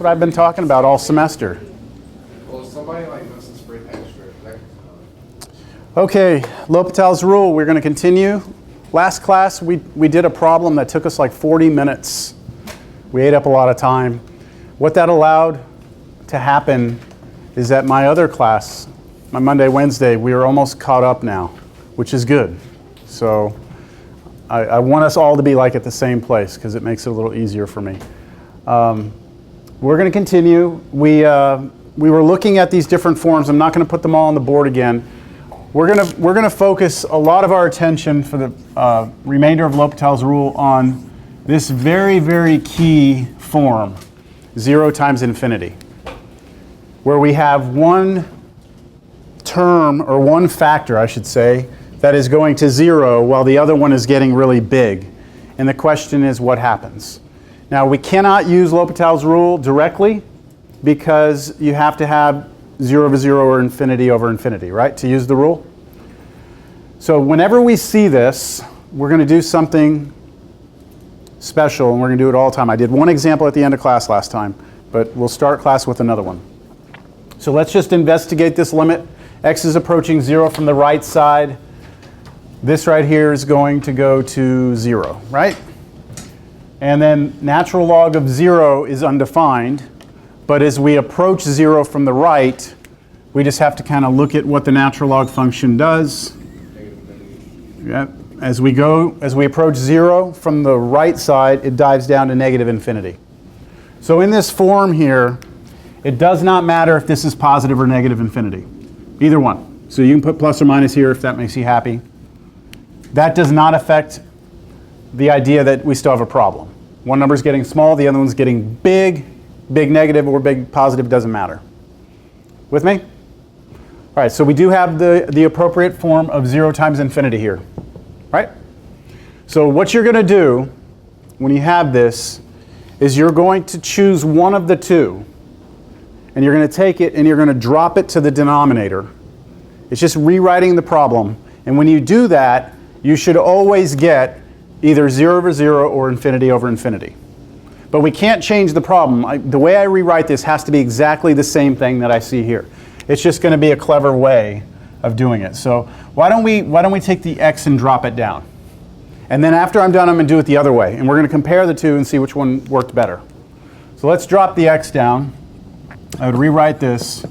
what I've been talking about all semester. Well, somebody like Mrs. Free Extra. Okay, L'Hopital's rule, we're going to continue. Last class, we did a problem that took us like 40 minutes. We ate up a lot of time. What that allowed to happen is that my other class, my Monday, Wednesday, we are almost caught up now, which is good. So I want us all to be like at the same place because it makes it a little easier for me. We're going to continue. We were looking at these different forms. I'm not going to put them all on the board again. We're going to focus a lot of our attention for the remainder of L'Hopital's rule on this very, very key form, 0 times infinity, where we have one term, or one factor, I should say, that is going to 0 while the other one is getting really big. And the question is, what happens? Now, we cannot use L'Hopital's rule directly because you have to have 0 over 0 or infinity over infinity, right, to use the rule. So whenever we see this, we're going to do something special, and we're going to do it all the time. I did one example at the end of class last time, but we'll start class with another one. So let's just investigate this limit. X is approaching 0 from the right side. This right here is going to go to 0, right? And then natural log of 0 is undefined, but as we approach 0 from the right, we just have to kind of look at what the natural log function does. Yeah. As we approach 0 from the right side, it dives down to negative infinity. So in this form here, it does not matter if this is positive or negative infinity. Either one. So you can put plus or minus here if that makes you happy. That does not affect the idea that we still have a problem. One number is getting small, the other one's getting big. Big negative or big positive doesn't matter. With me? All right, so we do have the appropriate form of 0 times infinity here, right? So what you're going to do when you have this is you're going to choose one of the two, and you're going to take it and you're going to drop it to the denominator. It's just rewriting the problem. And when you do that, you should always get either 0 over 0 or infinity over infinity. But we can't change the problem. The way I rewrite this has to be exactly the same thing that I see here. It's just going to be a clever way of doing it. So why don't we take the x and drop it down? And then after I'm done, I'm going to do it the other way. And we're going to compare the two and see which one worked better. So let's drop the x down. I would rewrite this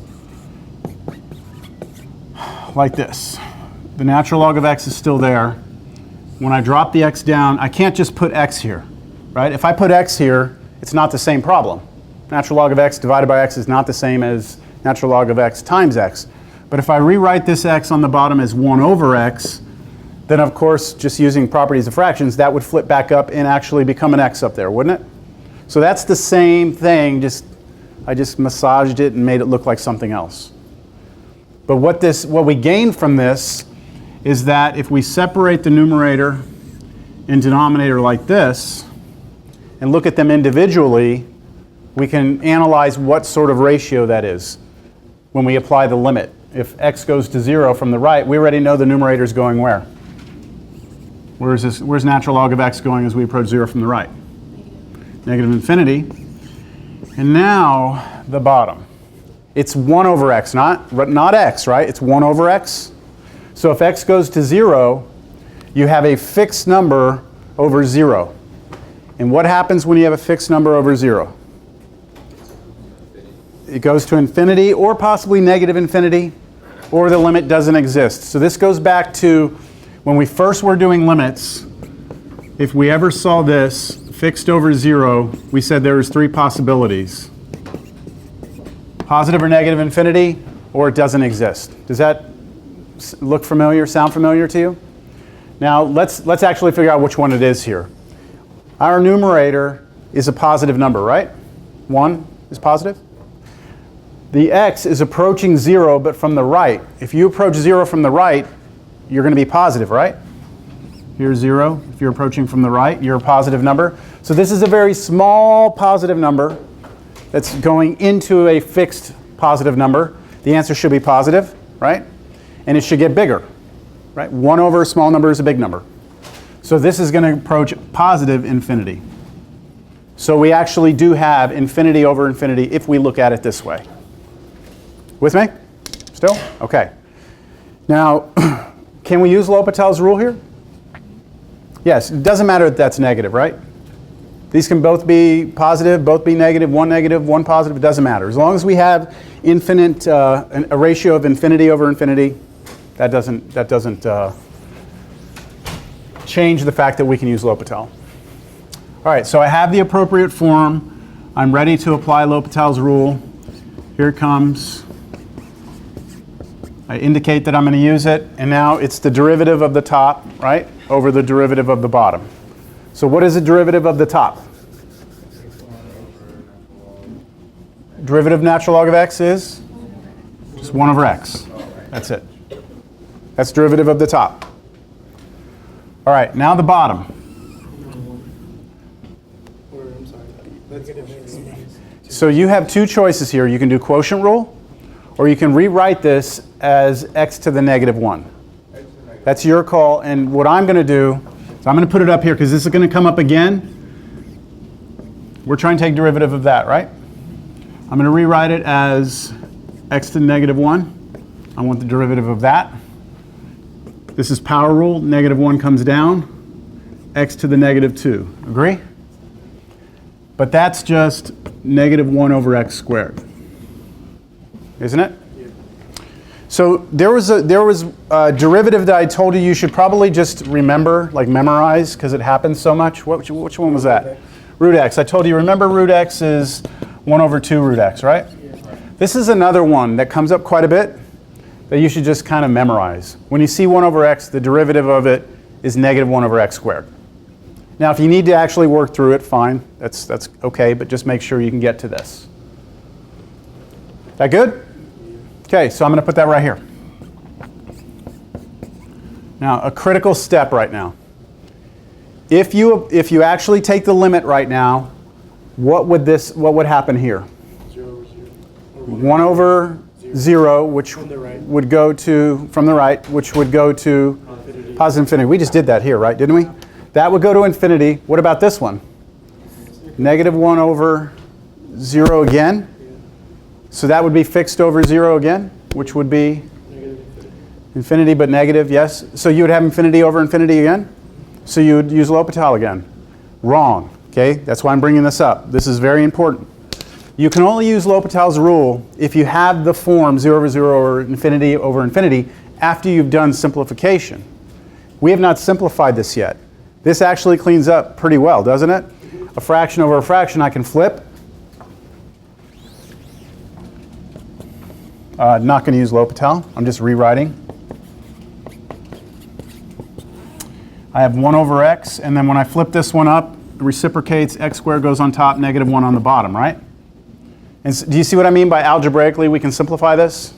like this. The natural log of x is still there. When I drop the x down, I can't just put x here, right? If I put x here, it's not the same problem. Natural log of x divided by x is not the same as natural log of x times x. But if I rewrite this x on the bottom as 1 over x, then of course, just using properties of fractions, that would flip back up and actually become an x up there, wouldn't it? So that's the same thing, I just massaged it and made it look like something else. But what we gain from this is that if we separate the numerator and denominator like this and look at them individually, we can analyze what sort of ratio that is when we apply the limit. If x goes to 0 from the right, we already know the numerator is going where? Where's natural log of x going as we approach 0 from the right? Negative infinity. And now the bottom. It's 1 over x, not x, right? It's 1 over x. So if x goes to 0, you have a fixed number over 0. And what happens when you have a fixed number over 0? It goes to infinity or possibly negative infinity, or the limit doesn't exist. So this goes back to when we first were doing limits. If we ever saw this fixed over 0, we said there was 3 possibilities. Positive or negative infinity, or it doesn't exist. Does that look familiar, sound familiar to you? Now let's actually figure out which one it is here. Our numerator is a positive number, right? 1 is positive. The x is approaching 0, but from the right. If you approach 0 from the right, you're going to be positive, right? Here's 0. If you're approaching from the right, you're a positive number. So this is a very small positive number that's going into a fixed positive number. The answer should be positive, right? And it should get bigger, right? 1 over a small number is a big number. So this is going to approach positive infinity. So we actually do have infinity over infinity if we look at it this way. With me? Still? Okay. Now, can we use L'Hopital's rule here? Yes, it doesn't matter if that's negative, right? These can both be positive, both be negative, one positive, it doesn't matter. As long as we have infinite, a ratio of infinity over infinity, that doesn't change the fact that we can use L'Hopital. All right, so I have the appropriate form. I'm ready to apply L'Hopital's rule. Here it comes. I indicate that I'm going to use it, and now it's the derivative of the top, right, over the derivative of the bottom. So what is the derivative of the top? Derivative of natural log of x is just 1 over x. That's it. That's derivative of the top. All right, now the bottom. So you have two choices here. You can do quotient rule, or you can rewrite this as x to the negative 1. That's your call. And what I'm going to do is I'm going to put it up here because this is going to come up again. We're trying to take derivative of that, right? I'm going to rewrite it as x to the negative 1. I want the derivative of that. This is power rule. Negative 1 comes down. X to the negative 2. Agree? But that's just negative 1 over x squared. Isn't it? Yeah. So there was a derivative that I told you should probably just remember, like memorize, because it happens so much. Which one was that? Root x. I told you, remember root x is 1 over 2 root x, right? Yeah. This is another one that comes up quite a bit that you should just kind of memorize. When you see 1 over x, the derivative of it is negative 1 over x squared. Now, if you need to actually work through it, fine. That's okay, but just make sure you can get to this. That good? Okay, so I'm going to put that right here. Now, a critical step right now. If you actually take the limit right now, what would happen here? 1 over 0, which would go to, from the right, which would go to positive infinity. We just did that here, right, didn't we? That would go to infinity. What about this one? Negative 1 over 0 again. So that would be fixed over 0 again, which would be infinity but negative, yes. So you would have infinity over infinity again. So you would use L'Hopital again. Wrong, okay? That's why I'm bringing this up. This is very important. You can only use L'Hopital's rule if you have the form 0 over 0 or infinity over infinity after you've done simplification. We have not simplified this yet. This actually cleans up pretty well, doesn't it? A fraction over a fraction I can flip. Not going to use L'Hopital. I'm just rewriting. I have 1 over x, and then when I flip this one up, it reciprocates, x squared goes on top, negative 1 on the bottom, right? And so, do you see what I mean by algebraically we can simplify this?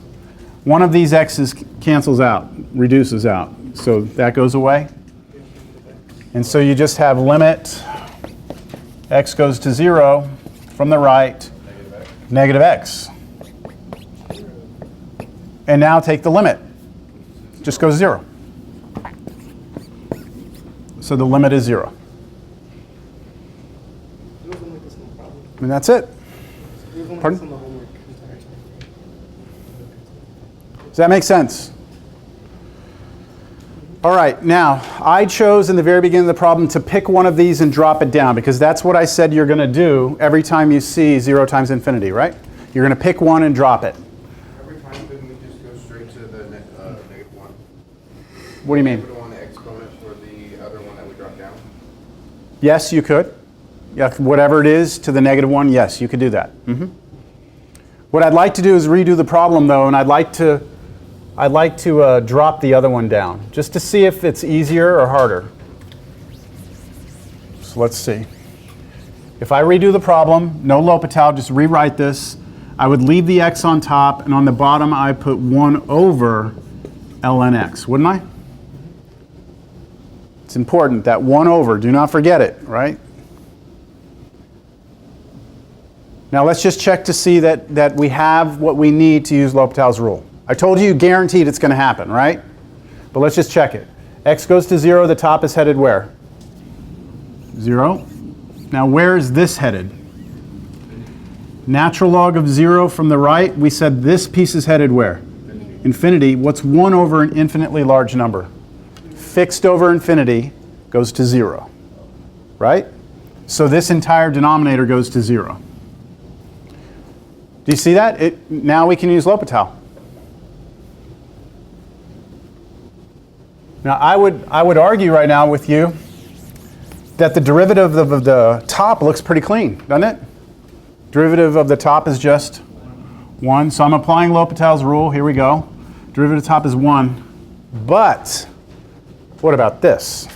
One of these x's cancels out, reduces out. So that goes away. And so you just have limit x goes to 0 from the right, negative x. And now take the limit. Just goes 0. So the limit is 0. And that's it. Pardon? Does that make sense? All right, now, I chose in the very beginning of the problem to pick one of these and drop it down, because that's what I said you're going to do every time you see 0 times infinity, right? You're going to pick one and drop it. Every time, didn't we just go straight to the negative 1? What do you mean? Put on the exponent for the other one that we dropped down? Yes, you could. Yeah, whatever it is to the negative 1, yes, you could do that. Mm-hmm. What I'd like to do is redo the problem, though, and I'd like to drop the other one down, just to see if it's easier or harder. So let's see. If I redo the problem, no L'Hopital, just rewrite this. I would leave the x on top, and on the bottom I put 1 over ln x, wouldn't I? It's important, that 1 over, do not forget it, right? Now let's just check to see that we have what we need to use L'Hopital's rule. I told you guaranteed it's going to happen, right? But let's just check it. X goes to 0, the top is headed where? 0. Now where is this headed? Natural log of 0 from the right, we said this piece is headed where? Infinity. What's 1 over an infinitely large number? Fixed over infinity goes to 0, right? So this entire denominator goes to 0. Do you see that? Now we can use L'Hopital. Now I would argue right now with you that the derivative of the top looks pretty clean, doesn't it? Derivative of the top is just 1. So I'm applying L'Hopital's rule. Here we go. Derivative of the top is 1. But what about this?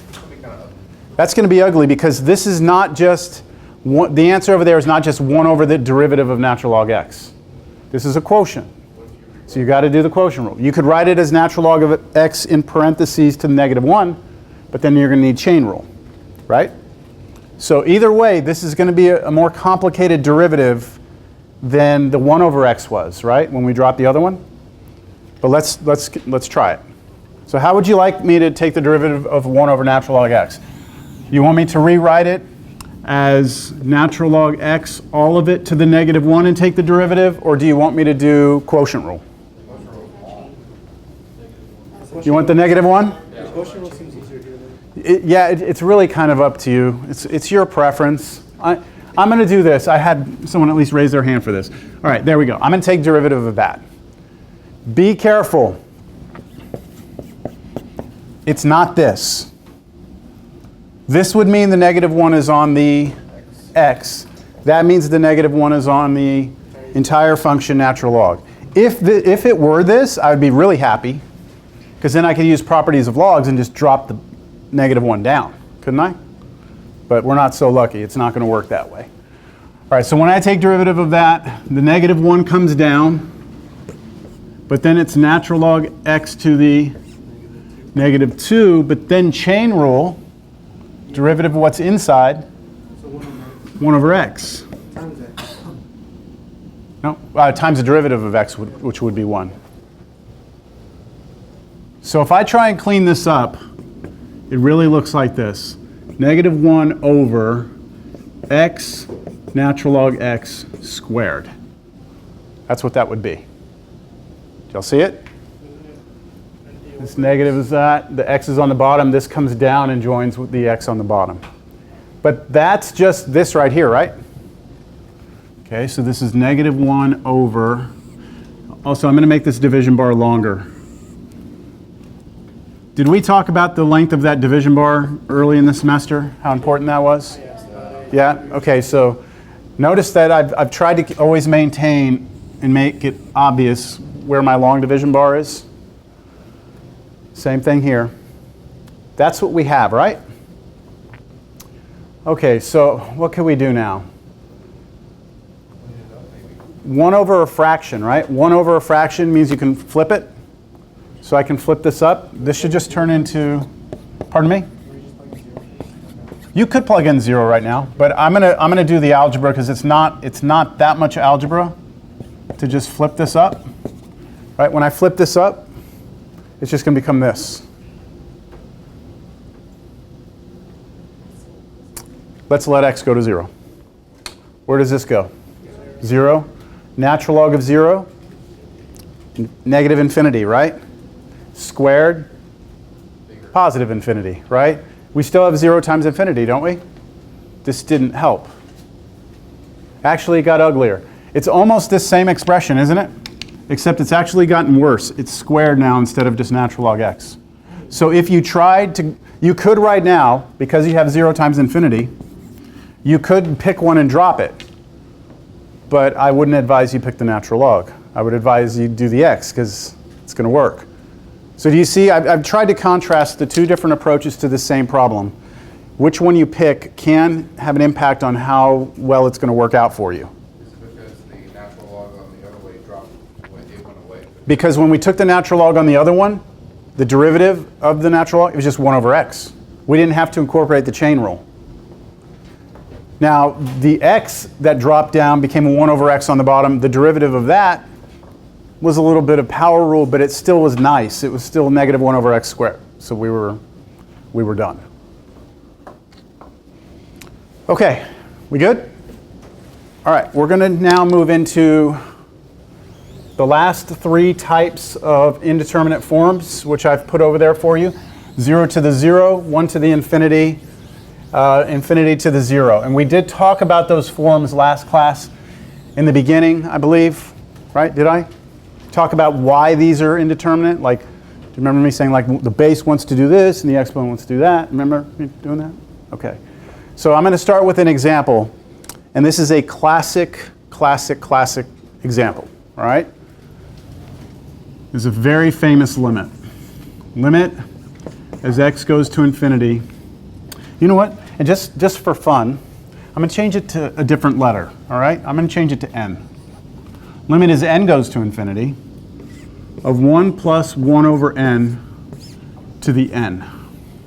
That's going to be ugly because this is not just, the answer over there is not just 1 over the derivative of natural log x. This is a quotient. So you got to do the quotient rule. You could write it as natural log of x in parentheses to the -1, but then you're going to need chain rule, right? So either way, this is going to be a more complicated derivative than the 1 over x was, right, when we dropped the other one? But let's try it. So how would you like me to take the derivative of 1 over natural log x? You want me to rewrite it as natural log x, all of it to the -1 and take the derivative, or do you want me to do quotient rule? You want the -1? Yeah. Quotient rule seems easier here. Yeah, it's really kind of up to you. It's your preference. I'm going to do this. I had someone at least raise their hand for this. All right, there we go. I'm going to take derivative of that. Be careful. It's not this. This would mean the -1 is on the x. That means the -1 is on the entire function natural log. If it were this, I would be really happy, because then I could use properties of logs and just drop the -1 down, couldn't I? But we're not so lucky. It's not going to work that way. All right, so when I take derivative of that, the -1 comes down, but then it's natural log x to the -2, but then chain rule, derivative of what's inside, So 1 over x. times x. No, times the derivative of x, which would be 1. So if I try and clean this up, it really looks like this. -1 over x natural log x squared. That's what that would be. Do y'all see it? This negative is that. The x is on the bottom. This comes down and joins with the x on the bottom. But that's just this right here, right? Okay, so this is -1 over. Also, I'm going to make this division bar longer. Did we talk about the length of that division bar early in the semester? How important that was? Yeah? Okay, so notice that I've tried to always maintain and make it obvious where my long division bar is. Same thing here. That's what we have, right? Okay, so what can we do now? 1 over a fraction, right? 1 over a fraction means you can flip it. So I can flip this up. This should just turn into, pardon me? You could plug in 0 right now, but I'm gonna do the algebra because it's not that much algebra to just flip this up. Right? When I flip this up, it's just going to become this. Let's let x go to 0. Where does this go? 0. Natural log of 0, negative infinity, right? Squared, positive infinity, right? We still have 0 times infinity, don't we? This didn't help. Actually, it got uglier. It's almost this same expression, isn't it? Except it's actually gotten worse. It's squared now instead of just natural log x. So if you tried to, you could right now, because you have 0 times infinity, you could pick one and drop it. But I wouldn't advise you pick the natural log. I would advise you do the x because it's going to work. So do you see, I've tried to contrast the two different approaches to the same problem. Which one you pick can have an impact on how well it's going to work out for you. Is it because the natural log on the other way dropped, it went away? Because when we took the natural log on the other one, the derivative of the natural log, it was just 1 over x. We didn't have to incorporate the chain rule. Now, the x that dropped down became a 1 over x on the bottom. The derivative of that was a little bit of power rule, but it still was nice. It was still -1 over x squared. So we were done. Okay, We good? All right, we're going to now move into the last three types of indeterminate forms, which I've put over there for you. 0 to the 0, 1 to the infinity, infinity to the 0. And we did talk about those forms last class in the beginning, I believe, right? Did I? Talk about why these are indeterminate? Like, do you remember me saying like the base wants to do this and the exponent wants to do that? Remember me doing that? Okay. So I'm going to start with an example. And this is a classic example, all right? There's a very famous limit. Limit as x goes to infinity. You know what? And just for fun, I'm going to change it to a different letter, all right? I'm going to change it to n. Limit as n goes to infinity of 1 plus 1 over n to the n.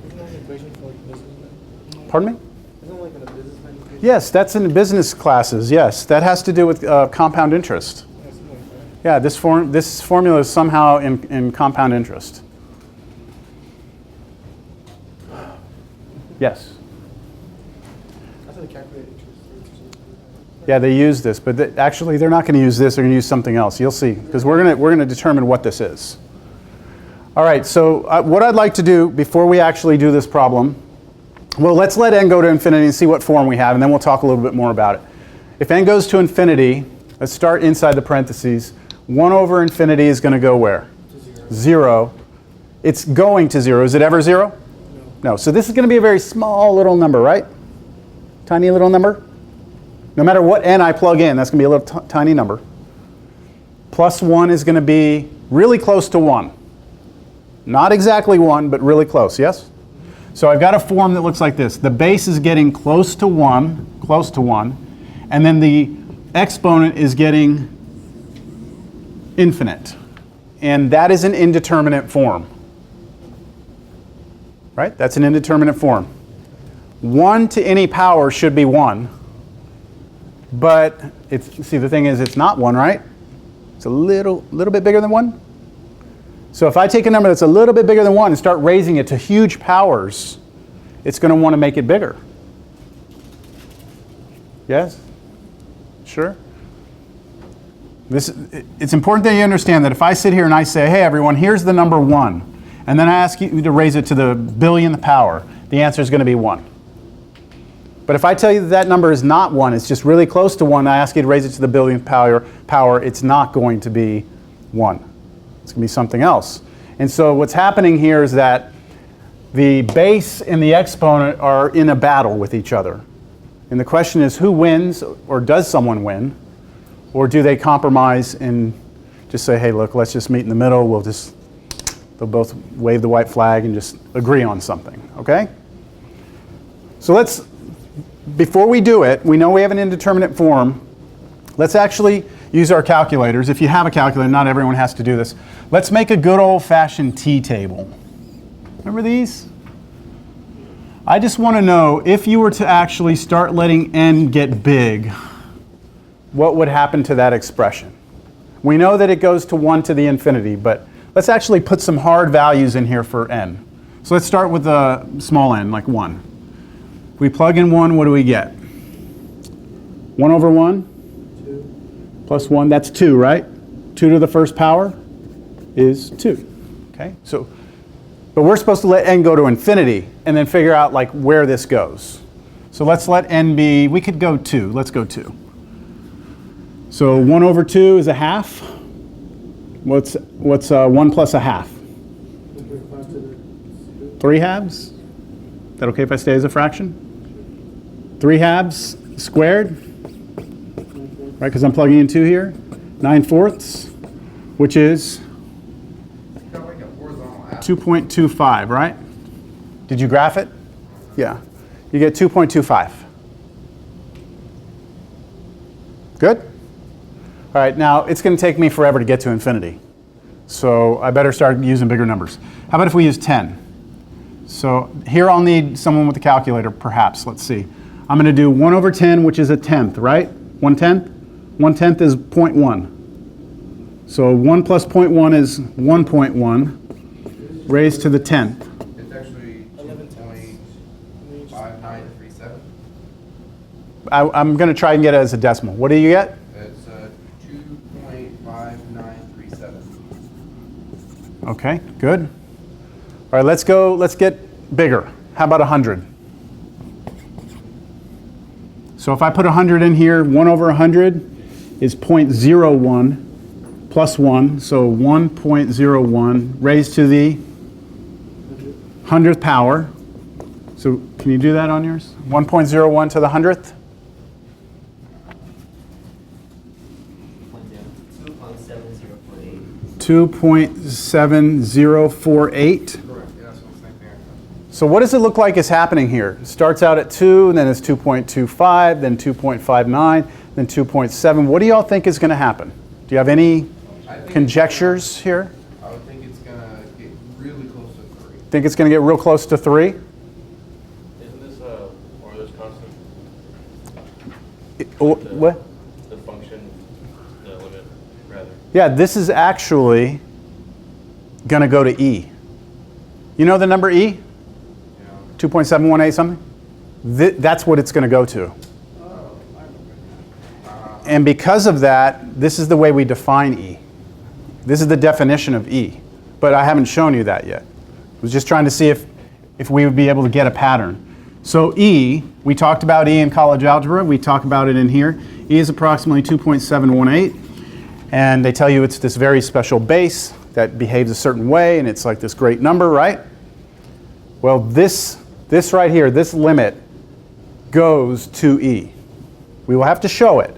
Isn't that an equation for like businessmen? Pardon me? Isn't it like in a businessman equation? Yes, that's in business classes, yes. That has to do with compound interest. Yeah, something like that. Yeah, this formula is somehow in compound interest. Yes? I thought they calculated interest rates or something. Yeah, they use this, but actually they're not going to use this. They're going to use something else. You'll see, because we're going to determine what this is. All right, so what I'd like to do before we actually do this problem, well, let's let n go to infinity and see what form we have, and then we'll talk a little bit more about it. If n goes to infinity, let's start inside the parentheses. 1 over infinity is going to go where? To 0. 0. It's going to 0. Is it ever 0? No. So this is going to be a very small little number, right? Tiny little number. No matter what n I plug in, that's going to be a little tiny number. Plus 1 is going to be really close to 1. Not exactly 1, but really close, yes? So I've got a form that looks like this. The base is getting close to 1, and then the exponent is getting infinite. And that is an indeterminate form. Right? That's an indeterminate form. 1 to any power should be 1. But see, the thing is, it's not 1, right? It's a little bit bigger than 1. So if I take a number that's a little bit bigger than 1 and start raising it to huge powers, it's going to want to make it bigger. Yes? Sure? It's important that you understand that if I sit here and I say, hey everyone, here's the number 1, and then I ask you to raise it to the billionth power, the answer is going to be 1. But if I tell you that that number is not 1, it's just really close to 1, I ask you to raise it to the billionth power, it's not going to be 1. It's going to be something else. And so what's happening here is that the base and the exponent are in a battle with each other. And the question is, who wins, or does someone win? Or do they compromise and just say, hey, look, let's just meet in the middle, they'll both wave the white flag and just agree on something, okay? So before we do it, we know we have an indeterminate form. Let's actually use our calculators. If you have a calculator, not everyone has to do this. Let's make a good old-fashioned t-table. Remember these? I just want to know, if you were to actually start letting n get big, what would happen to that expression? We know that it goes to 1 to the infinity, but let's actually put some hard values in here for n. So let's start with a small n, like 1. If we plug in 1, what do we get? 1 over 1? 2. Plus 1, that's 2, right? 2 to the first power is 2. Okay, but we're supposed to let n go to infinity and then figure out like where this goes. So let's let n be, we could go 2. Let's go 2. So 1 over 2 is a half. What's 1 plus a half? 3 halves? Is that okay if I stay as a fraction? 3 halves squared, right, because I'm plugging in 2 here. 9/4, which is 2.25, right? Did you graph it? Yeah. You get 2.25. Good? All right, now it's going to take me forever to get to infinity. So I better start using bigger numbers. How about if we use 10? So here I'll need someone with a calculator, perhaps. Let's see. I'm going to do 1 over 10, which is a tenth, right? 1/10? 1/10 is 0.1. So 1 plus 0.1 is 1.1 raised to the 10th. It's actually 2.5937. I'm going to try and get it as a decimal. What do you get? It's 2.5937. Okay, good. All right, let's get bigger. How about 100? So if I put 100 in here, 1 over 100 is 0.01 plus 1, so 1.01 raised to the 100th power. So can you do that on yours? 1.01 to the 100th? 2.7048. Correct. Yeah, that's what I'm thinking. So what does it look like is happening here? It starts out at 2, and then it's 2.25, then 2.59, then 2.7. What do y'all think is going to happen? Do you have any conjectures here? I would think it's going to get really close to 3. Think it's going to get real close to 3? Isn't this Euler's constant? What? The function, the limit, rather. Yeah, this is actually going to go to E. You know the number E? Yeah. 2.718 something? That's what it's going to go to. And because of that, this is the way we define E. This is the definition of E. But I haven't shown you that yet. I was just trying to see if we would be able to get a pattern. So E, we talked about E in college algebra. We talk about it in here. E is approximately 2.718. And they tell you it's this very special base that behaves a certain way, and it's like this great number, right? Well, this right here, this limit goes to E. We will have to show it.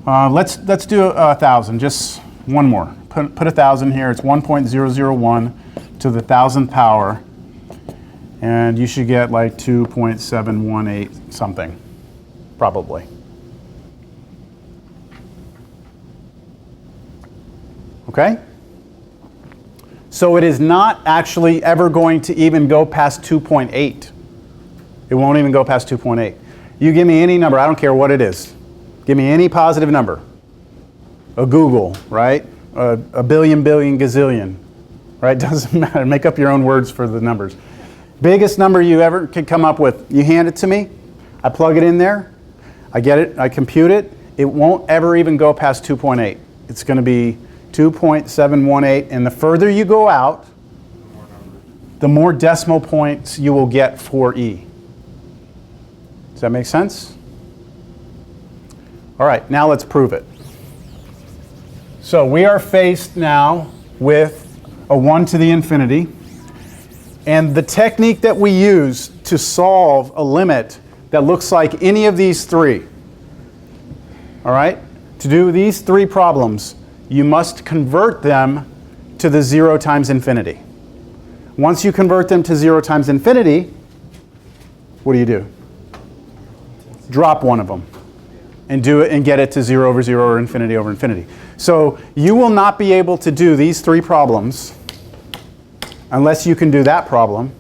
Let's do 1,000, just one more. Put 1,000 here. It's 1.001 to the 1,000th power. And you should get like 2.718 something, probably. Okay? So it is not actually ever going to even go past 2.8. It won't even go past 2.8. You give me any number, I don't care what it is. Give me any positive number. A Google, right? A billion, gazillion, right? Doesn't matter. Make up your own words for the numbers. Biggest number you ever could come up with, you hand it to me, I plug it in there, I get it, I compute it, it won't ever even go past 2.8. It's going to be 2.718, and the further you go out, the more decimal points you will get for E. Does that make sense? All right, now let's prove it. So we are faced now with a 1 to the infinity. And the technique that we use to solve a limit that looks like any of these three, all right? To do these three problems, you must convert them to the 0 times infinity. Once you convert them to 0 times infinity, what do? Drop one of them and do it and get it to 0 over 0 or infinity over infinity. So you will not be able to do these three problems unless you can do that problem.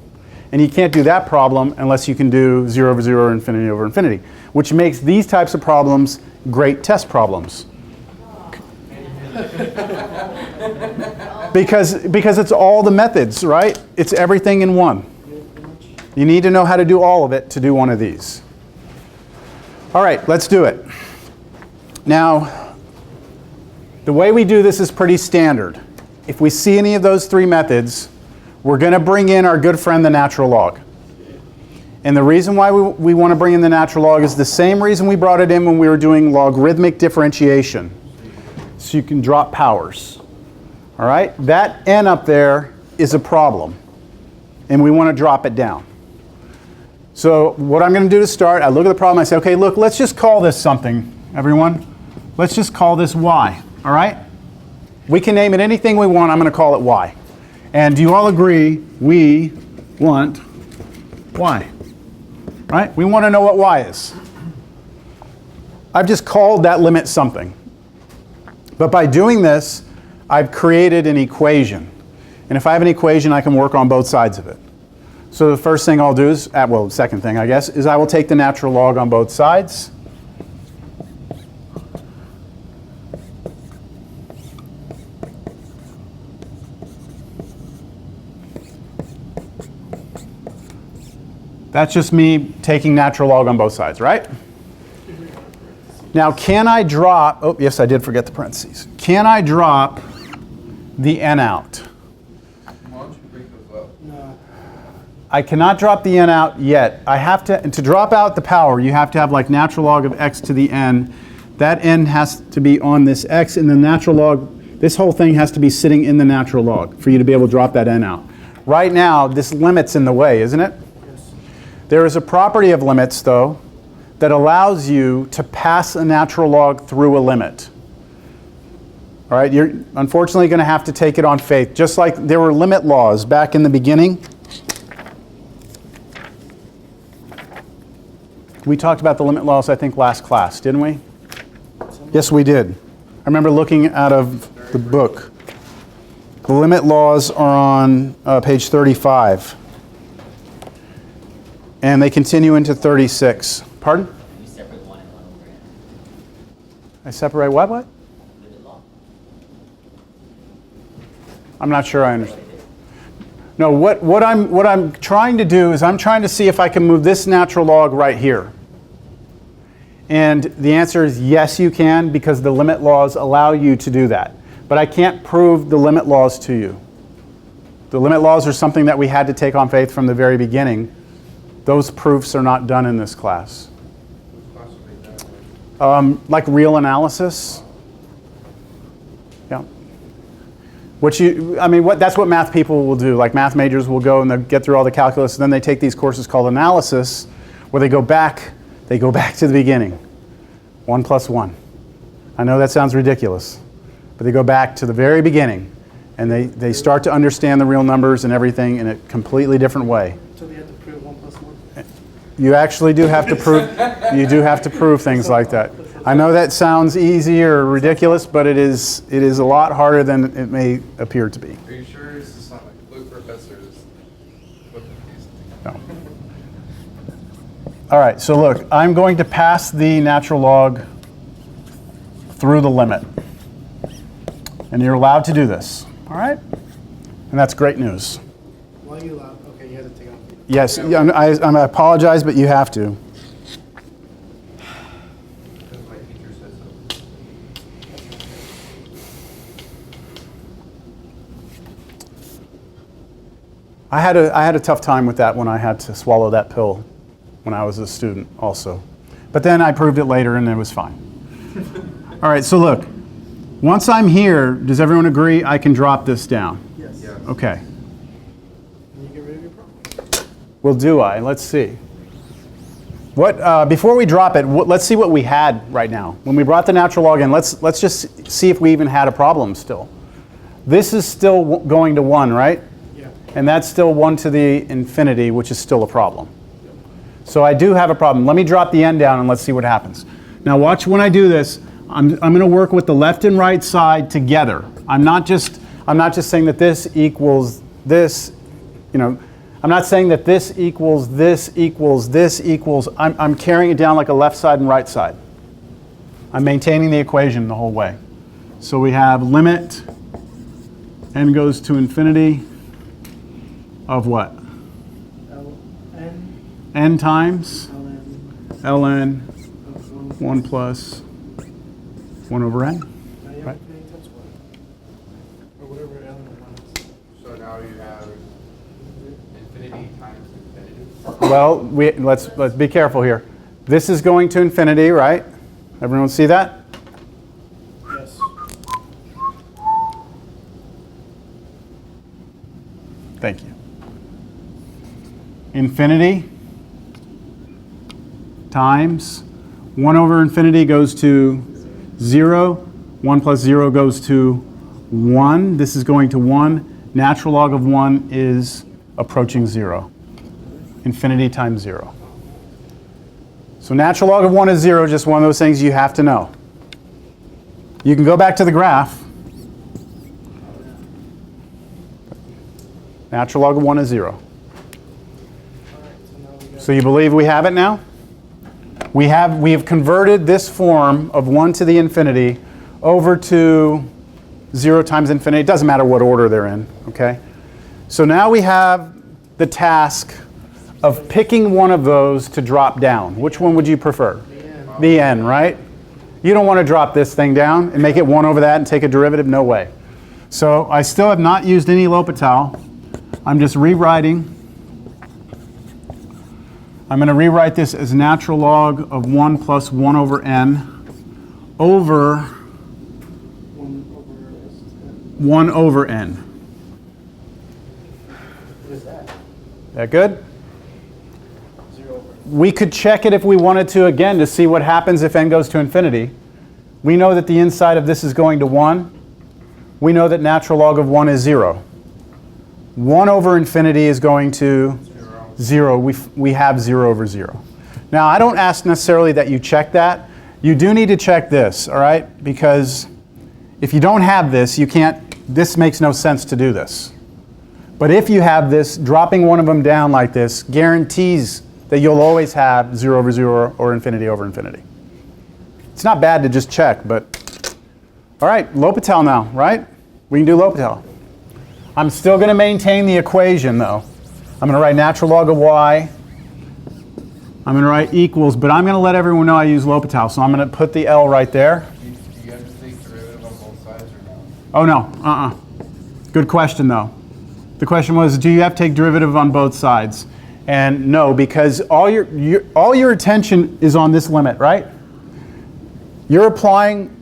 And you can't do that problem unless you can do 0 over 0 or infinity over infinity, which makes these types of problems great test problems. Because it's all the methods, right? It's everything in one. You need to know how to do all of it to do one of these. All right, let's do it. Now, the way we do this is pretty standard. If we see any of those three methods, we're going to bring in our good friend, the natural log. And the reason why we want to bring in the natural log is the same reason we brought it in when we were doing logarithmic differentiation. So you can drop powers. All right? That n up there is a problem. And we want to drop it down. So what I'm going to do to start, I look at the problem, I say, okay, look, let's just call this something, everyone. Let's just call this y. All right? We can name it anything we want. I'm going to call it y. And do you all agree we want y? Right? We want to know what y is. I've just called that limit something. But by doing this, I've created an equation. And if I have an equation, I can work on both sides of it. So the first thing I'll do is, well, the second thing, I guess, is I will take the natural log on both sides. That's just me taking natural log on both sides, right? Now, can I drop, oh, yes, I did forget the parentheses. Can I drop the n out? Why don't you break those up? No. I cannot drop the n out yet. I have to drop out the power, you have to have like natural log of x to the n. That n has to be on this x, and the natural log, this whole thing has to be sitting in the natural log for you to be able to drop that n out. Right now, this limit's in the way, isn't it? Yes. There is a property of limits, though, that allows you to pass a natural log through a limit. All right, you're unfortunately going to have to take it on faith. Just like there were limit laws back in the beginning. We talked about the limit laws, I think, last class, didn't we? Yes, we did. I remember looking out of the book. The limit laws are on page 35. And they continue into 36. Pardon? You separate 1 and 1 over n. I separate what? Limit law. I'm not sure I understand. No, what I'm trying to do is I'm trying to see if I can move this natural log right here. And the answer is yes, you can, because the limit laws allow you to do that. But I can't prove the limit laws to you. The limit laws are something that we had to take on faith from the very beginning. Those proofs are not done in this class. Which class will make that? Like real analysis. Yeah. That's what math people will do. Like math majors will go and they'll get through all the calculus, and then they take these courses called analysis, where they go back to the beginning. 1 plus 1. I know that sounds ridiculous, but they go back to the very beginning, and they start to understand the real numbers and everything in a completely different way. So they have to prove 1 plus 1? You actually do have to prove, you do have to prove things like that. I know that sounds easy or ridiculous, but it is a lot harder than it may appear to be. Are you sure this is not like Luke Professor's? No. All right, so look, I'm going to pass the natural log through the limit. And you're allowed to do this, all right? And that's great news. Why are you allowed? Okay, you have to take it off. Yes, I apologize, but you have to. Because my teacher said so. I had a tough time with that when I had to swallow that pill when I was a student also. But then I proved it later and it was fine. All right, so look, once I'm here, does everyone agree I can drop this down? Yes. Yeah. Okay. And you get rid of your problem. Well, do I? Let's see. Before we drop it, let's see what we had right now. When we brought the natural log in, let's just see if we even had a problem still. This is still going to 1, right? Yeah. And that's still 1 to the infinity, which is still a problem. So I do have a problem. Let me drop the n down and let's see what happens. Now watch when I do this. I'm going to work with the left and right side together. I'm not just saying that this equals this, I'm not saying that this equals this equals this equals. I'm carrying it down like a left side and right side. I'm maintaining the equation the whole way. So we have limit n goes to infinity of what? Ln. N times Ln. ln of 1 plus 1 over n. Now you Right. have infinity times 1. Or whatever Ln of 1 is. So now you have infinity times infinity. Well, let's be careful here. This is going to infinity, right? Everyone see that? Yes. Thank you. Infinity times 1 over infinity goes to 0. 1 plus 0 goes to 1. This is going to 1. Natural log of 1 is approaching 0. Infinity times 0. So natural log of 1 is 0, just one of those things you have to know. You can go back to the graph. Natural log of 1 is 0. All right, so now we got. So you believe we have it now? We have converted this form of 1 to the infinity over to 0 times infinity. It doesn't matter what order they're in, okay? So now we have the task of picking one of those to drop down. Which one would you prefer? The n. The n, right? You don't want to drop this thing down and make it 1 over that and take a derivative? No way. So I still have not used any L'Hopital. I'm just rewriting. I'm going to rewrite this as natural log of 1 plus 1 over n over 1 over n. What is that? That good? 0 over. We could check it if we wanted to again to see what happens if n goes to infinity. We know that the inside of this is going to 1. We know that natural log of 1 is 0. 1 over infinity is going to 0. We have 0 over 0. Now, I don't ask necessarily that you check that. You do need to check this, all right? Because if you don't have this, you can't, this makes no sense to do this. But if you have this, dropping one of them down like this guarantees that you'll always have 0 over 0 or infinity over infinity. It's not bad to just check, but all right, L'Hopital now, right? We can do L'Hopital. I'm still going to maintain the equation, though. I'm going to write natural log of y. I'm going to write equals, but I'm going to let everyone know I use L'Hopital, so I'm going to put the L right there. Do you have to take derivative on both sides or no? Oh, no. Good question, though. The question was, do you have to take derivative on both sides? And no, because all your attention is on this limit, right? You're applying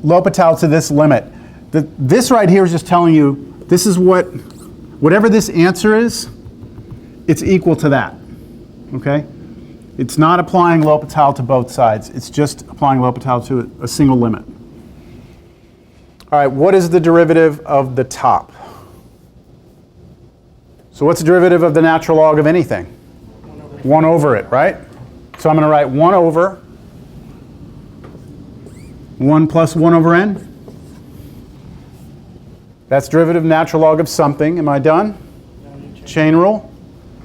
L'Hopital to this limit. This right here is just telling you this is whatever this answer is, it's equal to that, okay? It's not applying L'Hopital to both sides. It's just applying L'Hopital to a single limit. All right, what is the derivative of the top? So what's the derivative of the natural log of anything? 1 over it, right? So I'm going to write 1 over 1 plus 1 over n. That's derivative natural log of something. Am I done? Chain rule.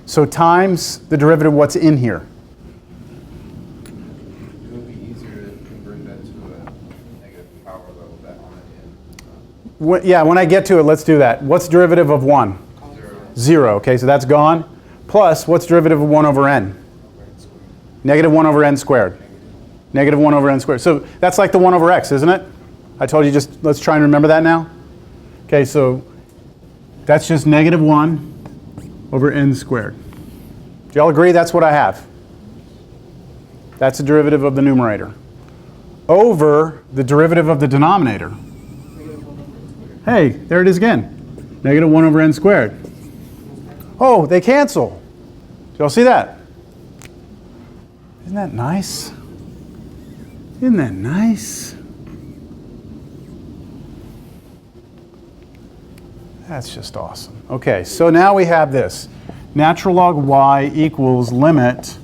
So times the derivative of what's in here. It would be easier to convert that to a negative power level that on the end. Yeah, when I get to it, let's do that. What's derivative of 1? 0. Okay, so that's gone. Plus, what's derivative of 1 over n? Negative 1 over n squared. Negative 1 over n squared. So that's like the 1 over x, isn't it? I told you just, let's try and remember that now. Okay, so that's just negative 1 over n squared. Do y'all agree that's what I have? That's the derivative of the numerator. Over the derivative of the denominator. Hey, there it is again. Negative 1 over n squared. Oh, they cancel. Do y'all see that? Isn't that nice? Isn't that nice? That's just awesome. Okay, so now we have this. Natural log y equals limit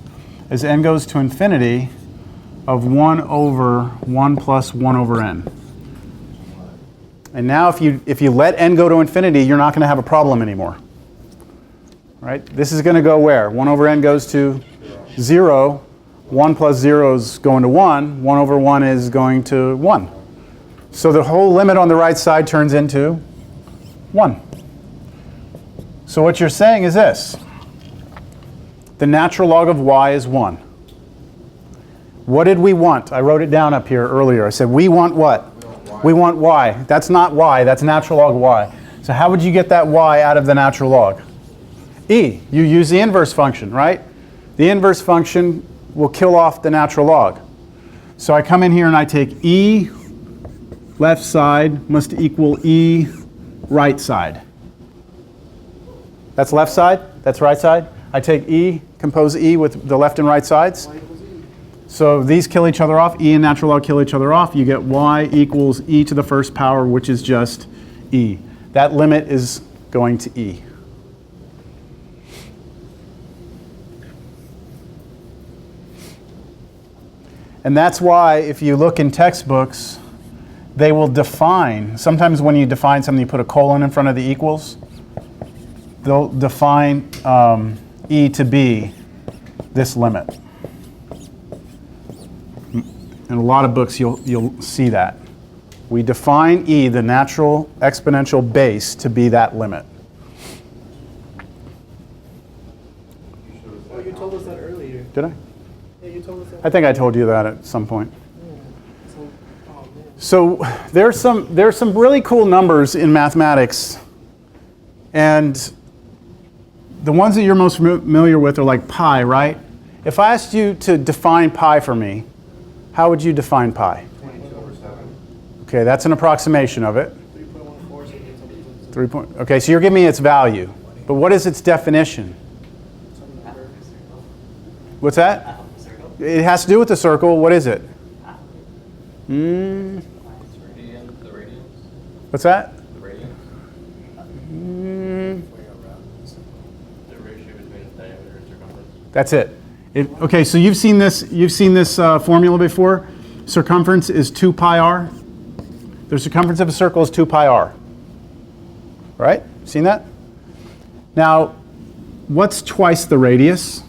as n goes to infinity of 1 over 1 plus 1 over n. And now if you let n go to infinity, you're not going to have a problem anymore. Right? This is going to go where? 1 over n goes to 0. 1 plus 0 is going to 1. 1 over 1 is going to 1. So the whole limit on the right side turns into 1. So what you're saying is this. The natural log of y is 1. What did we want? I wrote it down up here earlier. I said we want what? We want y. That's not y. That's natural log y. So how would you get that y out of the natural log? E. You use the inverse function, right? The inverse function will kill off the natural log. So I come in here and I take e left side must equal e right side. That's left side. That's right side. I take e, compose e with the left and right sides. So these kill each other off. E and natural log kill each other off. You get y equals e to the first power, which is just e. That limit is going to e. And that's why if you look in textbooks, they will define, sometimes when you define something, you put a colon in front of the equals. They'll define e to be this limit. In a lot of books, you'll see that. We define e, the natural exponential base, to be that limit. Oh, you told us that earlier. Did I? Yeah, you told us that. I think I told you that at some point. Yeah. So So there's some really cool numbers in mathematics, and the ones that you're most familiar with are like pi, right? If I asked you to define pi for me, how would you define pi? 22/7. Okay, that's an approximation of it. 3.14, so you get something. 3 point. Okay, so you're giving me its value, but what is its definition? What's that? Half of the circle. It has to do with the circle. What is it? Radian, the radians, What's that? the radians, the ratio between diameter and circumference. That's it. Okay, so you've seen this formula before. Circumference is 2 pi r. The circumference of a circle is 2 pi r. Right? Seen that? Now, what's twice the radius?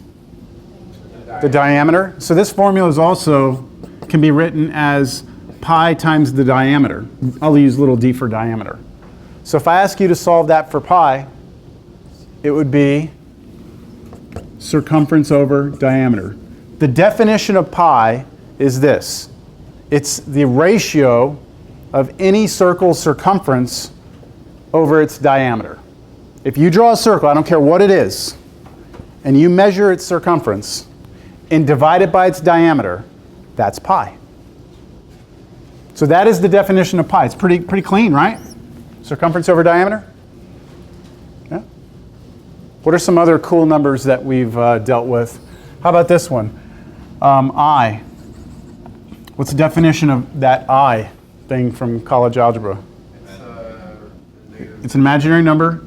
The diameter. So this formula is also can be written as pi times the diameter. I'll use little d for diameter. So if I ask you to solve that for pi, it would be circumference over diameter. The definition of pi is this. It's the ratio of any circle's circumference over its diameter. If you draw a circle, I don't care what it is, and you measure its circumference and divide it by its diameter, that's pi. So that is the definition of pi. It's pretty clean, right? Circumference over diameter? Yeah. What are some other cool numbers that we've dealt with? How about this one? I. What's the definition of that I thing from college algebra? It's an imaginary number.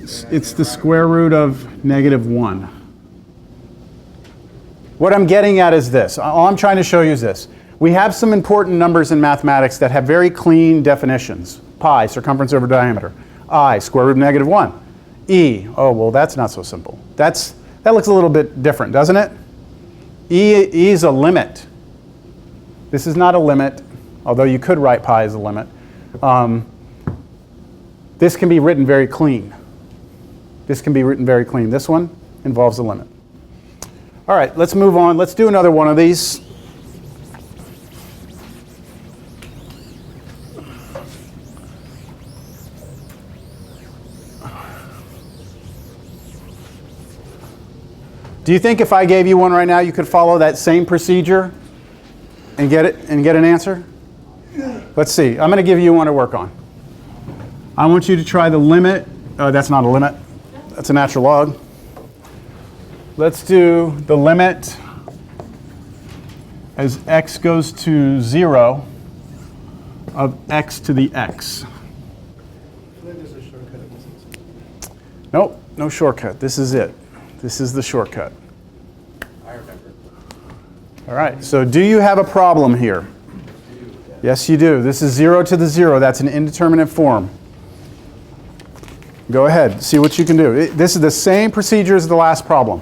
It's the square root of -1. What I'm getting at is this. All I'm trying to show you is this. We have some important numbers in mathematics that have very clean definitions. Pi, circumference over diameter. I, square root of -1. E, oh, well, that's not so simple. That looks a little bit different, doesn't it? E is a limit. This is not a limit, although you could write pi as a limit. This can be written very clean. This can be written very clean. This one involves a limit. All right, let's move on. Let's do another one of these. Do you think if I gave you one right now, you could follow that same procedure and get an answer? Let's see. I'm going to give you one to work on. I want you to try the limit. That's not a limit. That's a natural log. Let's do the limit as x goes to 0 of x to the x. I think there's a shortcut in this. Nope, no shortcut. This is it. This is the shortcut. I remember. All right, so do you have a problem here? Yes, you do. This is 0 to the 0. That's an indeterminate form. Go ahead, see what you can do. This is the same procedure as the last problem.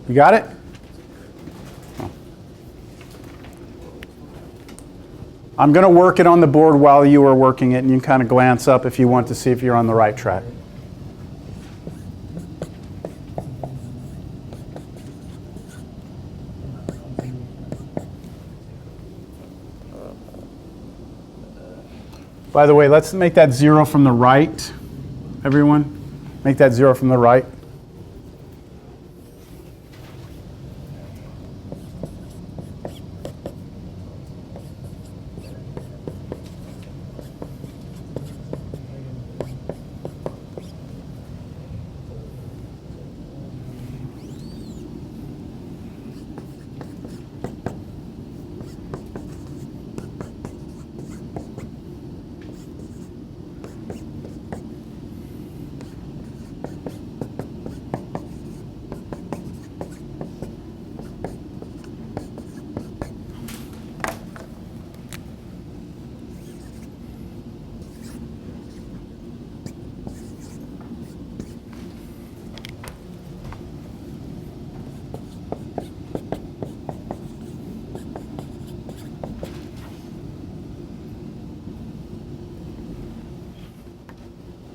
You got it? I'm going to work it on the board while you are working it, and you can kind of glance up if you want to see if you're on the right track. By the way, let's make that 0 from the right, everyone. Make that 0 from the right.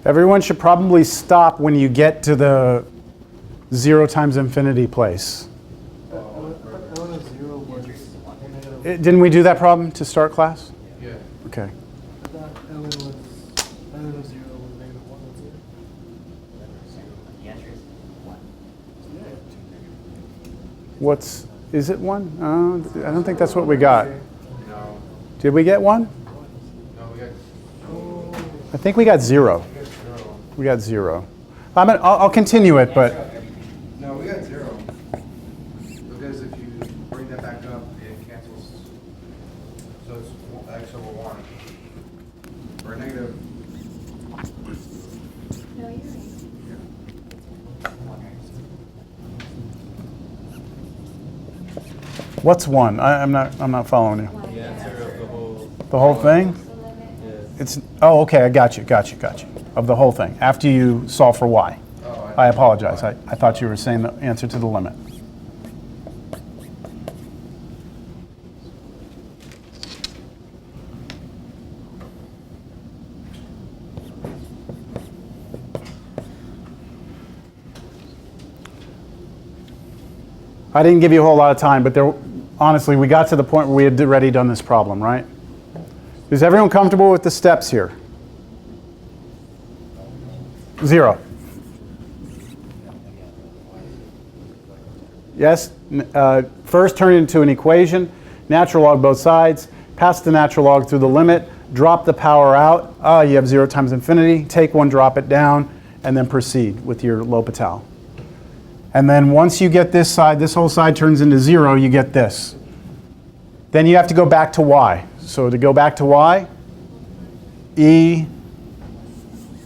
Everyone should probably stop when you get to the 0 times infinity place. Ln of 0 was Didn't we do that problem to start class? Yeah. Okay. I thought Ln of 0 was -1, wasn't it? The answer is 1. Is it 1? I don't think that's what we got. No. Did we get 1? No, we got I think we got 0. 0. We got 0. I'll continue it, but No, we got 0. Because if you bring that back up, it cancels. So it's x over 1. Or negative. No, you're right. what's 1? I'm not following you. The answer of the whole. The whole thing? The limit. Yes. Okay, I got you. Of the whole thing, after you solve for y. Oh, I apologize. I thought you were saying the answer to the limit. I didn't give you a whole lot of time, but honestly, we got to the point where we had already done this problem, right? Is everyone comfortable with the steps here? 0. Yes? First turn it into an equation, natural log both sides, pass the natural log through the limit, drop the power out. You have 0 times infinity. Take one, drop it down, and then proceed with your L'Hopital. And then once you get this side, this whole side turns into 0, you get this. Then you have to go back to y. So to go back to y, e,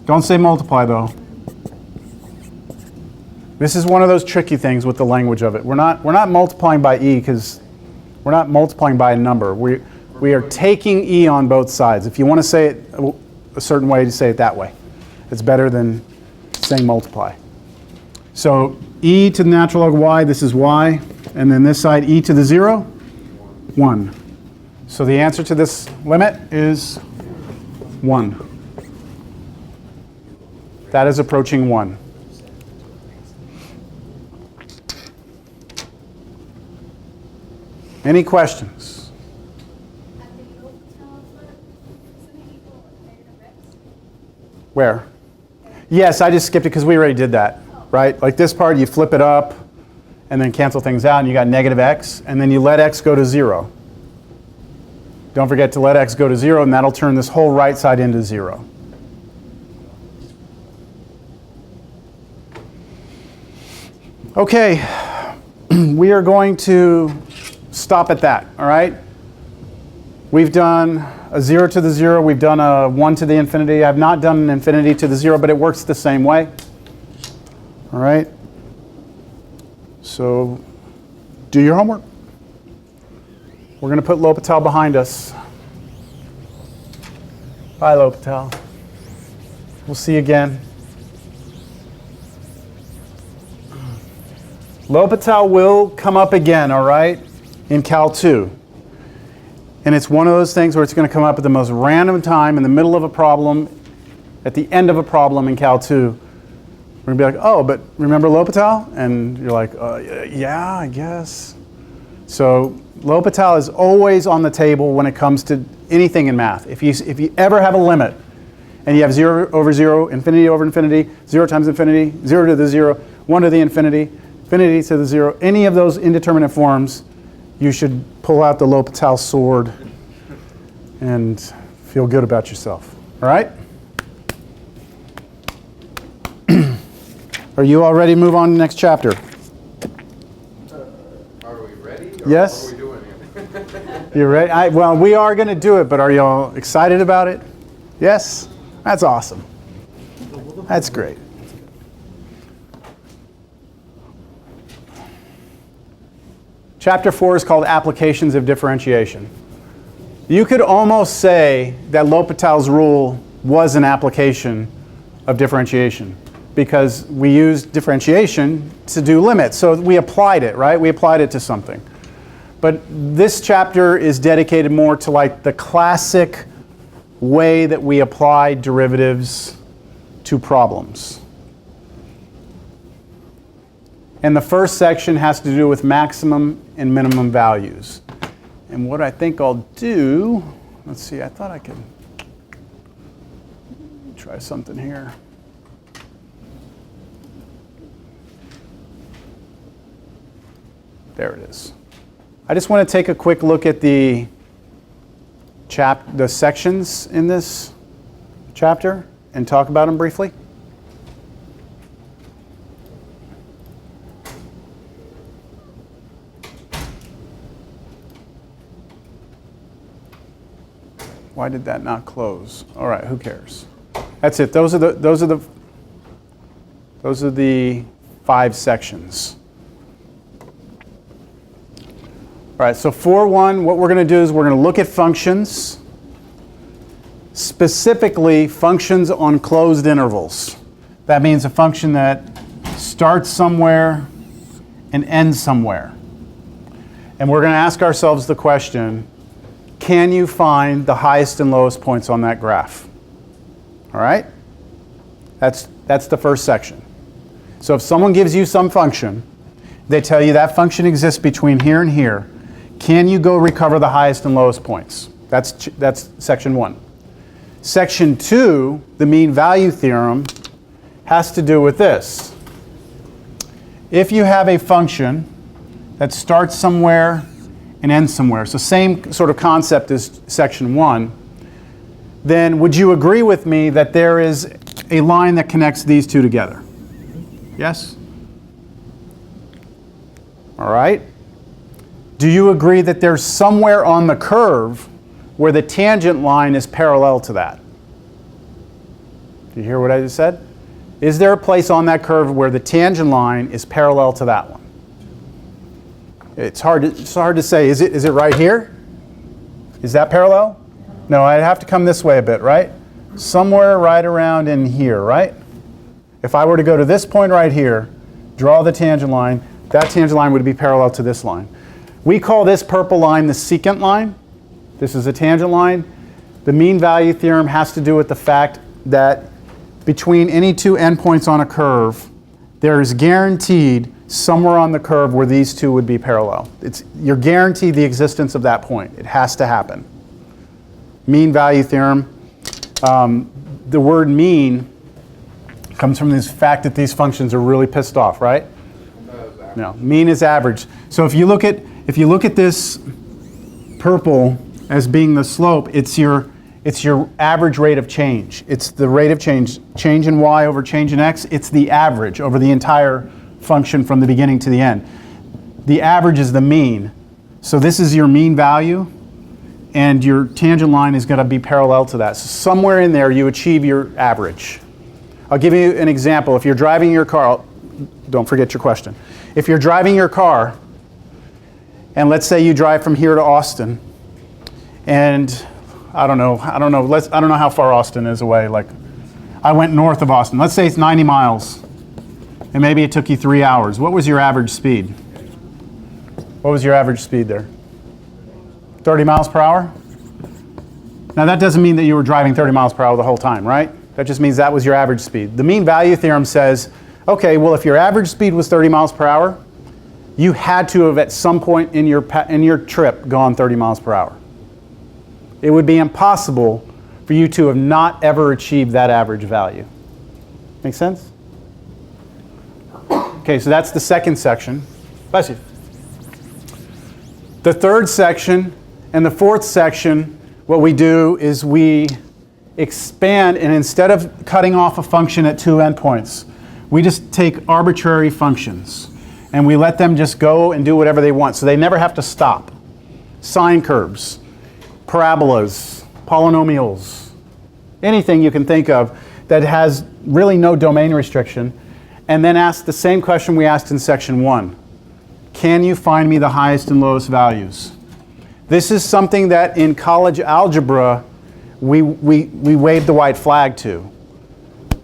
don't say multiply though. This is one of those tricky things with the language of it. We're not multiplying by e because we're not multiplying by a number. We are taking e on both sides. If you want to say it a certain way, to say it that way. It's better than saying multiply. So e to the natural log of y, this is y, and then this side e to the 0, 1. So the answer to this limit is 1. That is approaching 1. Any questions? At the L'Hopital flip, isn't it equal -x? Where? Yes, I just skipped it because we already did that, right? Like this part, you flip it up and then cancel things out, and you got -x, and then you let x go to 0. Don't forget to let x go to 0, and that'll turn this whole right side into 0. Okay, we are going to stop at that, all right? We've done a 0 to the 0. We've done a 1 to the infinity. I've not done an infinity to the 0, but it works the same way. All right? So do your homework. We're going to put L'Hopital behind us. Bye, L'Hopital. We'll see you again. L'Hopital will come up again, all right, in Cal 2. And it's one of those things where it's going to come up at the most random time in the middle of a problem, at the end of a problem in Cal 2. We're going to be like, oh, but remember L'Hopital? And you're like, yeah, I guess. So L'Hopital is always on the table when it comes to anything in math. If you ever have a limit, and you have 0 over 0, infinity over infinity, 0 times infinity, 0 to the 0, 1 to the infinity, infinity to the 0, any of those indeterminate forms, you should pull out the L'Hopital sword and feel good about yourself. All right? Are you all ready to move on to the next chapter? Are we ready? Or Yes. What are we doing here? You ready? Well, we are going to do it, but are you all excited about it? Yes? That's awesome. That's great. Chapter 4 is called Applications of Differentiation. You could almost say that L'Hopital's rule was an application of differentiation because we used differentiation to do limits. So we applied it, right? We applied it to something. But this chapter is dedicated more to like the classic way that we apply derivatives two problems. And the first section has to do with maximum and minimum values. And what I think I'll do, let's see, I thought I could try something here. There it is. I just want to take a quick look at the sections in this chapter and talk about them briefly. Why did that not close? All right, who cares? That's it. Those are the 5 sections. All right, so 4.1, what we're going to do is we're going to look at functions, specifically functions on closed intervals. That means a function that starts somewhere and ends somewhere. And we're going to ask ourselves the question, can you find the highest and lowest points on that graph? All right? That's the first section. So if someone gives you some function, they tell you that function exists between here and here, can you go recover the highest and lowest points? That's section 1. Section 2, the mean value theorem, has to do with this. If you have a function that starts somewhere and ends somewhere, so same sort of concept as section 1, then would you agree with me that there is a line that connects these two together? Yes? All right. Do you agree that there's somewhere on the curve where the tangent line is parallel to that? Do you hear what I just said? Is there a place on that curve where the tangent line is parallel to that one? It's hard to say. Is it right here? Is that parallel? No, I'd have to come this way a bit, right? Somewhere right around in here, right? If I were to go to this point right here, draw the tangent line, that tangent line would be parallel to this line. We call this purple line the secant line. This is a tangent line. The mean value theorem has to do with the fact that between any two endpoints on a curve, there is guaranteed somewhere on the curve where these two would be parallel. You're guaranteed the existence of that point. It has to happen. Mean value theorem. The word mean comes from this fact that these functions are really pissed off, right? No, mean is average. So if you look at this purple as being the slope, it's your average rate of change. It's the rate of change in y over change in x. It's the average over the entire function from the beginning to the end. The average is the mean. So this is your mean value, and your tangent line is going to be parallel to that. So somewhere in there you achieve your average. I'll give you an example. If you're driving your car, don't forget your question. If you're driving your car, and let's say you drive from here to Austin, and I don't know how far Austin is away. Like, I went north of Austin. Let's say it's 90 miles, and maybe it took you 3 hours. What was your average speed? What was your average speed there? 30 miles per hour? Now that doesn't mean that you were driving 30 miles per hour the whole time, right? That just means that was your average speed. The mean value theorem says, okay, well, if your average speed was 30 miles per hour, you had to have at some point in your trip gone 30 miles per hour. It would be impossible for you to have not ever achieved that average value. Make sense? Okay, so that's the second section. Bless you. The third section and the fourth section, what we do is we expand, and instead of cutting off a function at two endpoints, we just take arbitrary functions and we let them just go and do whatever they want. So they never have to stop. Sine curves, parabolas, polynomials, anything you can think of that has really no domain restriction, and then ask the same question we asked in section 1. Can you find me the highest and lowest values? This is something that in college algebra we waved the white flag to.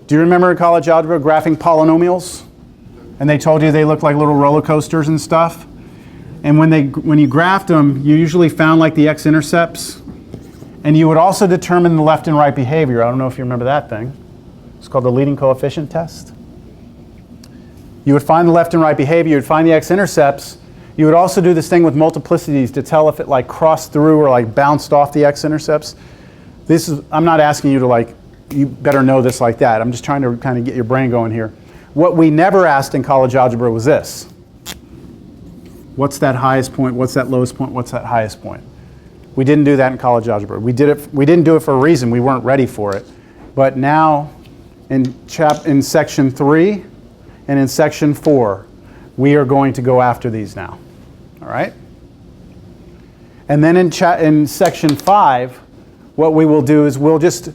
Do you remember in college algebra graphing polynomials? And they told you they looked like little roller coasters and stuff? And when you graphed them, you usually found like the x-intercepts. And you would also determine the left and right behavior. I don't know if you remember that thing. It's called the leading coefficient test. You would find the left and right behavior. You would find the x-intercepts. You would also do this thing with multiplicities to tell if it like crossed through or like bounced off the x-intercepts. This is, I'm not asking you to like, you better know this like that. I'm just trying to kind of get your brain going here. What we never asked in college algebra was this. What's that highest point? What's that lowest point? What's that highest point? We didn't do that in college algebra. We didn't do it for a reason. We weren't ready for it. But now in section 3 and in section 4, we are going to go after these now. All right? And then in section 5, what we will do is we'll just,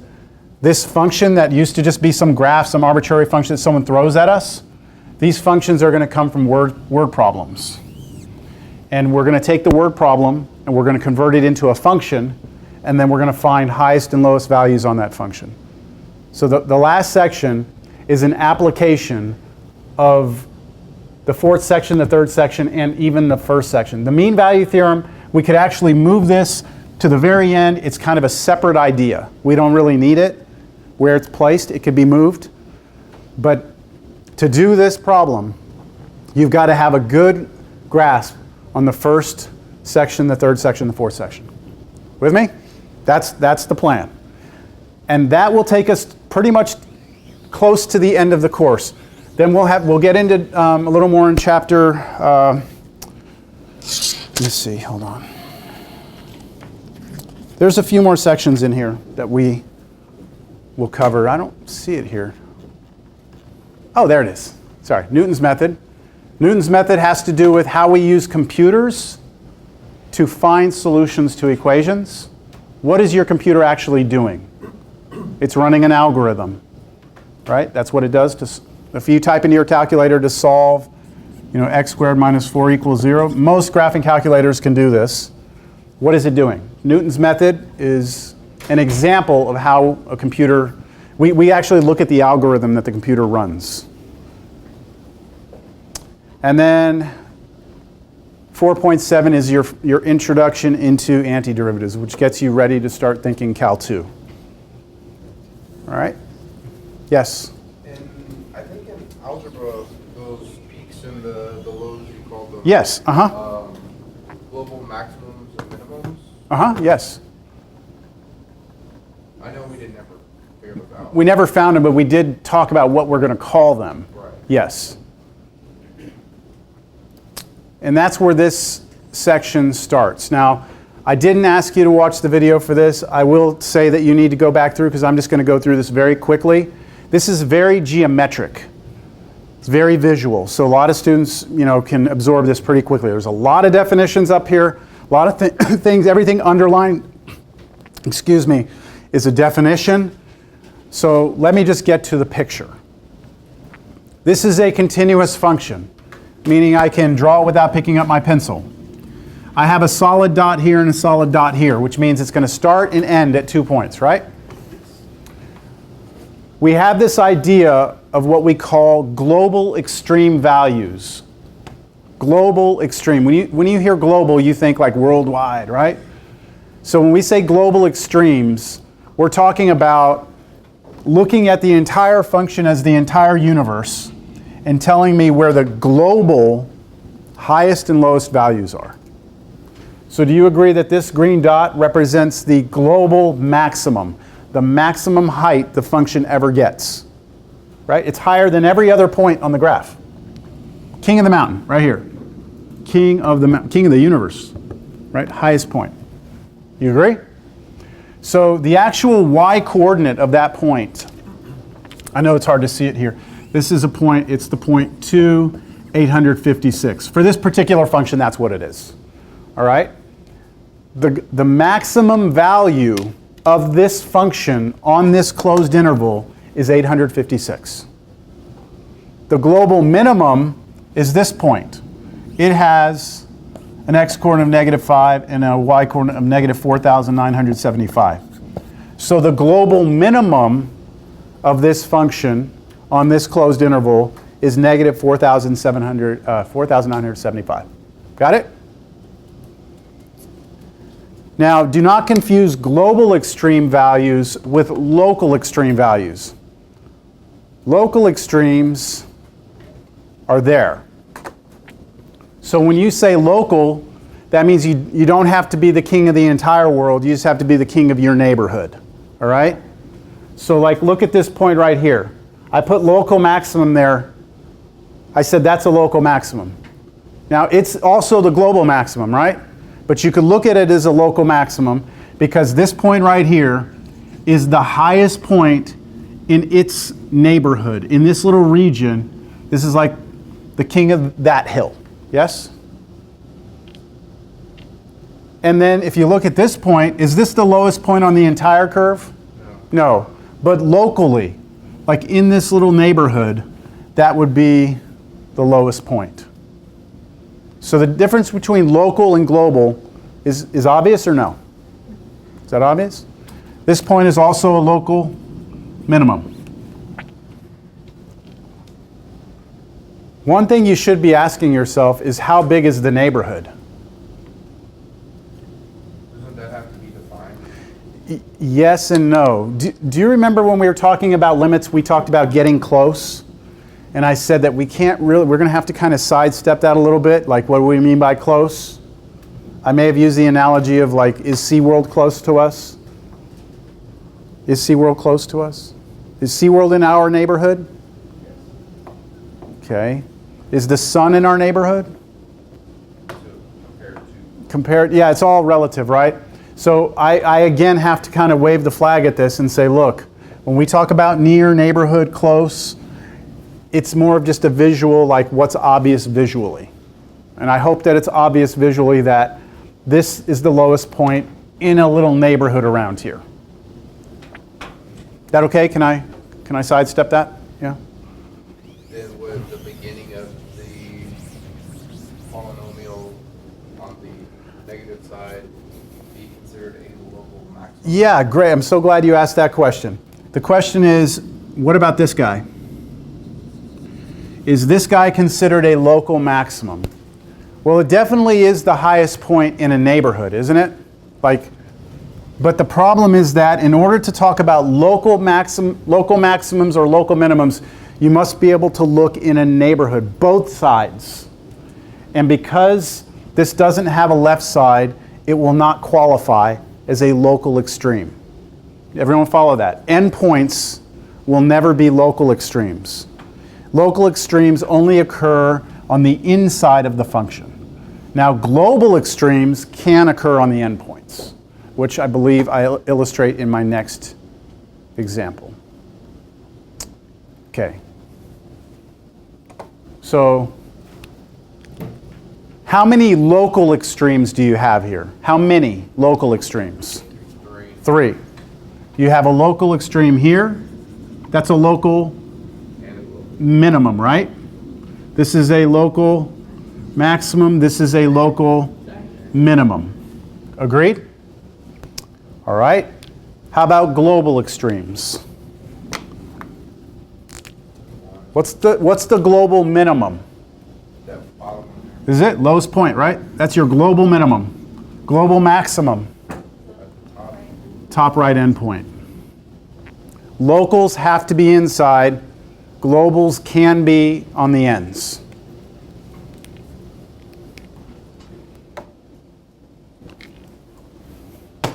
this function that used to just be some graph, some arbitrary function that someone throws at us, these functions are going to come from word problems. And we're going to take the word problem and we're going to convert it into a function, and then we're going to find highest and lowest values on that function. So the last section is an application of the 4th section, the 3rd section, and even the 1st section. The mean value theorem, we could actually move this to the very end. It's kind of a separate idea. We don't really need it where it's placed. It could be moved. But to do this problem, you've got to have a good grasp on the 1st section, the 3rd section, the 4th section. With me? That's the plan. And that will take us pretty much close to the end of the course. Then we'll get into a little more in chapter, let's see, hold on. There's a few more sections in here that we will cover. I don't see it here. Oh, there it is. Sorry, Newton's method. Newton's method has to do with how we use computers to find solutions to equations. What is your computer actually doing? It's running an algorithm, right? That's what it does. If you type into your calculator to solve, x squared minus 4 equals 0, most graphing calculators can do this. What is it doing? Newton's method is an example of how a computer, we actually look at the algorithm that the computer runs. And then 4.7 is your introduction into antiderivatives, which gets you ready to start thinking Cal 2. All right? Yes? And I think in algebra, those peaks and the lows, you call them Yes, global maximums and minimums. Yes. I know we didn't ever figure those out. We never found them, but we did talk about what we're going to call them. Right. Yes. And that's where this section starts. Now, I didn't ask you to watch the video for this. I will say that you need to go back through because I'm just going to go through this very quickly. This is very geometric. It's very visual. So a lot of students, can absorb this pretty quickly. There's a lot of definitions up here, a lot of things, everything underlined, excuse me, is a definition. So let me just get to the picture. This is a continuous function, meaning I can draw it without picking up my pencil. I have a solid dot here and a solid dot here, which means it's going to start and end at 2 points, right? We have this idea of what we call global extreme values. Global extreme. When you hear global, you think like worldwide, right? So when we say global extremes, we're talking about looking at the entire function as the entire universe and telling me where the global highest and lowest values are. So do you agree that this green dot represents the global maximum, the maximum height the function ever gets? Right? It's higher than every other point on the graph. King of the mountain, right here. King of the universe, right? Highest point. You agree? So the actual y coordinate of that point, I know it's hard to see it here. This is a point, it's the point 2, 856. For this particular function, that's what it is. All right? The maximum value of this function on this closed interval is 856. The global minimum is this point. It has an x-coordinate of -5 and a y-coordinate of -4,975. So the global minimum of this function on this closed interval is -4,975. Got it? Now, do not confuse global extreme values with local extreme values. Local extremes are there. So when you say local, that means you don't have to be the king of the entire world, you just have to be the king of your neighborhood. All right? So like look at this point right here. I put local maximum there. I said that's a local maximum. Now it's also the global maximum, right? But you could look at it as a local maximum because this point right here is the highest point in its neighborhood. In this little region, this is like the king of that hill. Yes? And then if you look at this point, is this the lowest point on the entire curve? No. But locally, like in this little neighborhood, that would be the lowest point. So the difference between local and global is obvious or no? Is that obvious? This point is also a local minimum. One thing you should be asking yourself is how big is the neighborhood? Doesn't that have to be defined? Yes and no. Do you remember when we were talking about limits, we talked about getting close? And I said that we can't really, we're going to have to kind of sidestep that a little bit. Like, what do we mean by close? I may have used the analogy of like, is SeaWorld close to us? Is SeaWorld close to us? Is SeaWorld in our neighborhood? Okay. Is the sun in our neighborhood? Compared, yeah, it's all relative, right? So I again have to kind of wave the flag at this and say, look, when we talk about near, neighborhood, close, it's more of just a visual, like what's obvious visually. And I hope that it's obvious visually that this is the lowest point in a little neighborhood around here. That okay? Can I sidestep that? Yeah? Then would the beginning of the polynomial on the negative side be considered a local maximum? Yeah, great. I'm so glad you asked that question. The question is, what about this guy? Is this guy considered a local maximum? Well, it definitely is the highest point in a neighborhood, isn't it? But the problem is that in order to talk about local maximums or local minimums, you must be able to look in a neighborhood, both sides. And because this doesn't have a left side, it will not qualify as a local extreme. Everyone follow that? Endpoints will never be local extremes. Local extremes only occur on the inside of the function. Now, global extremes can occur on the endpoints, which I believe I'll illustrate in my next example. Okay. So, how many local extremes do you have here? How many local extremes? Three. You have a local extreme here. That's a local minimum, right? This is a local maximum. This is a local minimum. Agreed? All right. How about global extremes? What's the global minimum? Is it lowest point, right? That's your global minimum. Global maximum. Top right endpoint. Locals have to be inside. Globals can be on the ends.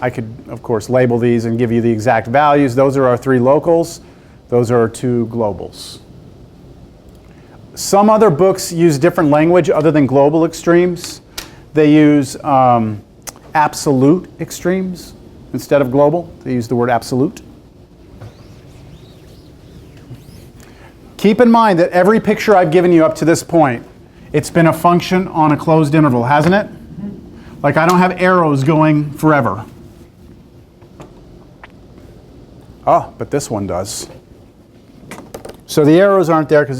I could, of course, label these and give you the exact values. Those are our three locals. Those are our two globals. Some other books use different language other than global extremes. They use absolute extremes instead of global. They use the word absolute. Keep in mind that every picture I've given you up to this point, it's been a function on a closed interval, hasn't it? Like I don't have arrows going forever. Oh, but this one does. So the arrows aren't there because